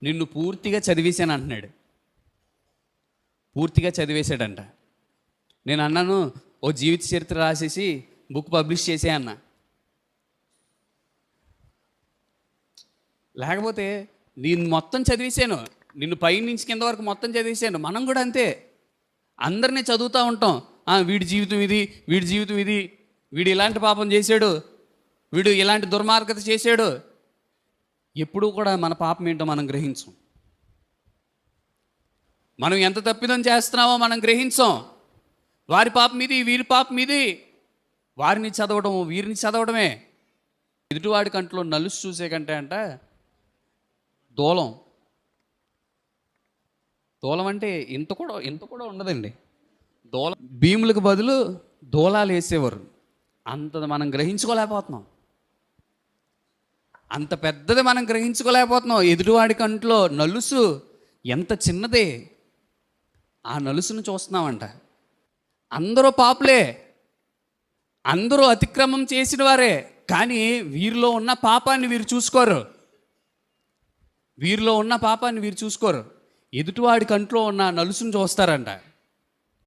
నిన్ను పూర్తిగా చదివేశాను అంటున్నాడు. పూర్తిగా చదివేశాడంట. నేను అన్నాను, ఓ జీవిత చరిత్ర రాసేసి బుక్ పబ్లిష్ చేసే అన్న. లేకపోతే నేను మొత్తం చదివేశాను, నిన్ను పై నుంచి కింద వరకు మొత్తం చదివేశాను. మనం కూడా అంతే, అందరినీ చదువుతూ ఉంటాం. వీడి జీవితం ఇది, వీడి జీవితం ఇది, వీడు ఇలాంటి పాపం చేశాడు, వీడు ఇలాంటి దుర్మార్గత చేశాడు. ఎప్పుడూ కూడా మన పాపం ఏంటో మనం గ్రహించం. మనం ఎంత తప్పిదం చేస్తున్నామో మనం గ్రహించం. వారి పాపం ఇది, వీరి పాపం ఇది. వారిని చదవడం, వీరిని చదవడమే. ఎదుటివాడి కంట్లో నలుసు చూసే కంటే అంట దూలం. దూలం అంటే ఇంత కూడా ఉండదండి. దూలం భీములకు బదులు దూలాలు వేసేవారు. అంత మనం గ్రహించుకోలేకపోతున్నాం. అంత పెద్దది మనం గ్రహించుకోలేకపోతున్నాం. ఎదుటివాడి కంట్లో నలుసు ఎంత చిన్నదే, ఆ నలుసును చూస్తున్నామంట. అందరూ పాపులే, అందరూ అతిక్రమం చేసిన వారే, కానీ వీరిలో ఉన్న పాపాన్ని వీరు చూసుకోరు. వీరిలో ఉన్న పాపాన్ని వీరు చూసుకోరు. ఎదుటివాడి కంట్లో ఉన్న నలుసును చూస్తారంట.